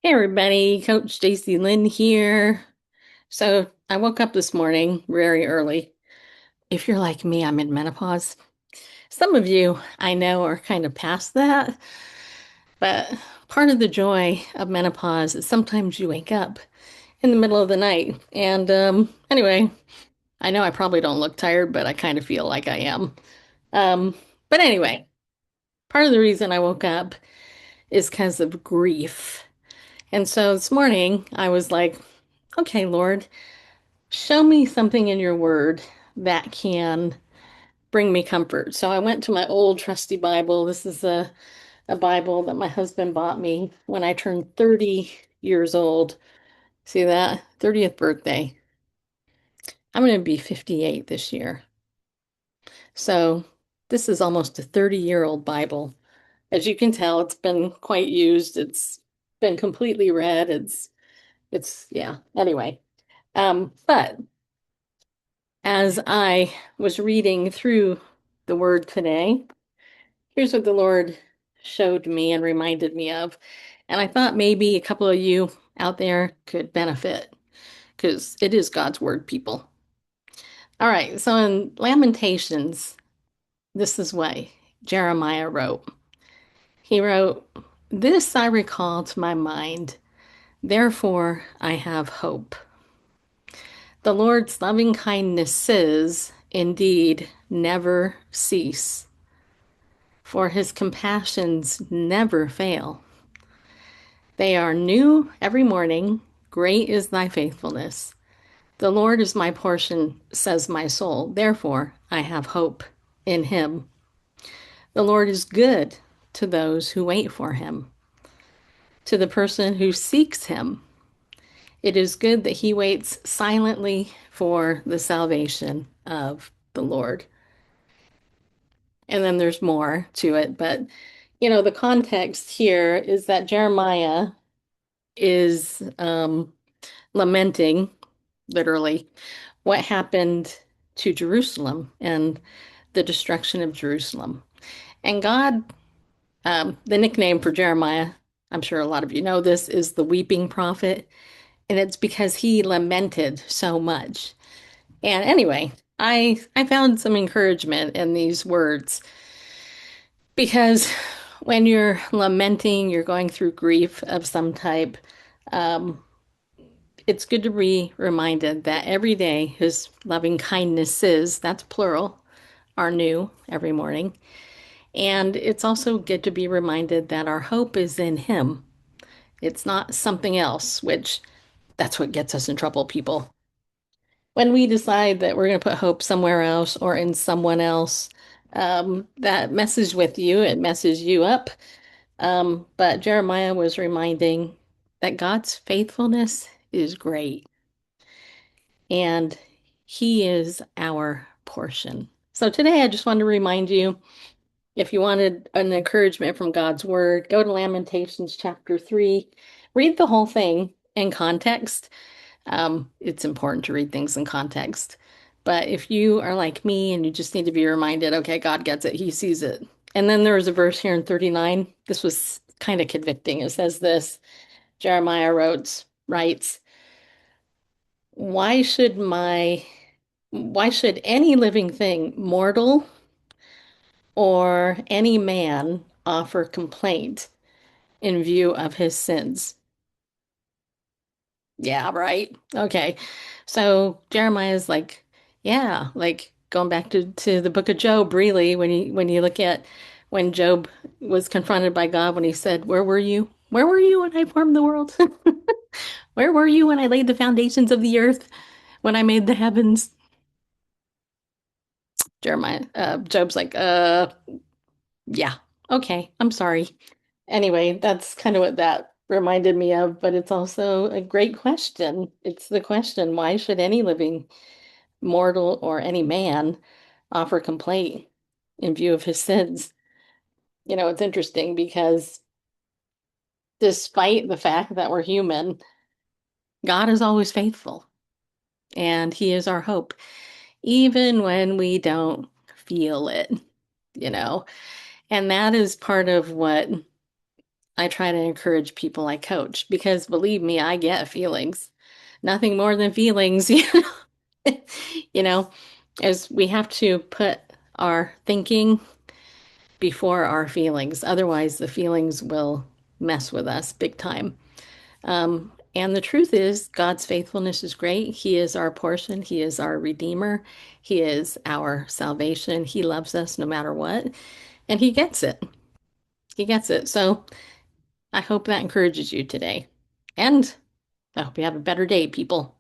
Hey everybody, Coach Stacy Lynn here. So I woke up this morning very early. If you're like me, I'm in menopause. Some of you I know are kind of past that, but part of the joy of menopause is sometimes you wake up in the middle of the night. And anyway, I know I probably don't look tired, but I kind of feel like I am. Um, but anyway, part of the reason I woke up is because of grief. And so this morning I was like, okay, Lord, show me something in your word that can bring me comfort. So I went to my old trusty Bible. This is a Bible that my husband bought me when I turned 30 years old. See that? 30th birthday. I'm going to be 58 this year. So this is almost a 30-year-old Bible. As you can tell, it's been quite used. It's been completely read. Yeah. Anyway, but as I was reading through the word today, here's what the Lord showed me and reminded me of. And I thought maybe a couple of you out there could benefit because it is God's word, people. All right, so in Lamentations, this is what Jeremiah wrote. He wrote, "This I recall to my mind, therefore I have hope. The Lord's loving kindnesses indeed never cease, for his compassions never fail. They are new every morning. Great is thy faithfulness. The Lord is my portion, says my soul. Therefore, I have hope in him. The Lord is good to those who wait for him, to the person who seeks him. It is good that he waits silently for the salvation of the Lord." And then there's more to it, but the context here is that Jeremiah is lamenting, literally, what happened to Jerusalem and the destruction of Jerusalem. And God, the nickname for Jeremiah, I'm sure a lot of you know this, is the weeping prophet. And it's because he lamented so much. And anyway, I found some encouragement in these words because when you're lamenting, you're going through grief of some type. Um, it's good to be reminded that every day his loving kindnesses, that's plural, are new every morning. And it's also good to be reminded that our hope is in him. It's not something else, which that's what gets us in trouble, people. When we decide that we're going to put hope somewhere else or in someone else, that messes with you, it messes you up. But Jeremiah was reminding that God's faithfulness is great and he is our portion. So today I just wanted to remind you, if you wanted an encouragement from God's word, go to Lamentations chapter 3, read the whole thing in context. It's important to read things in context. But if you are like me and you just need to be reminded, okay, God gets it, he sees it. And then there was a verse here in 39. This was kind of convicting. It says this, Jeremiah writes, Why should why should any living thing, mortal or any man, offer complaint in view of his sins?" Yeah, right. Okay. So Jeremiah's like, yeah, like going back to the book of Job, really, when you look at when Job was confronted by God when he said, "Where were you? Where were you when I formed the world? Where were you when I laid the foundations of the earth, when I made the heavens?" Job's like, yeah, okay, I'm sorry. Anyway, that's kind of what that reminded me of, but it's also a great question. It's the question, why should any living mortal or any man offer complaint in view of his sins? It's interesting because despite the fact that we're human, God is always faithful and he is our hope, even when we don't feel it, you know? And that is part of what I try to encourage people I coach because believe me, I get feelings. Nothing more than feelings, you know, as we have to put our thinking before our feelings. Otherwise, the feelings will mess with us big time. And the truth is, God's faithfulness is great. He is our portion, He is our Redeemer, He is our salvation. He loves us no matter what, and He gets it. He gets it. So I hope that encourages you today. And I hope you have a better day, people.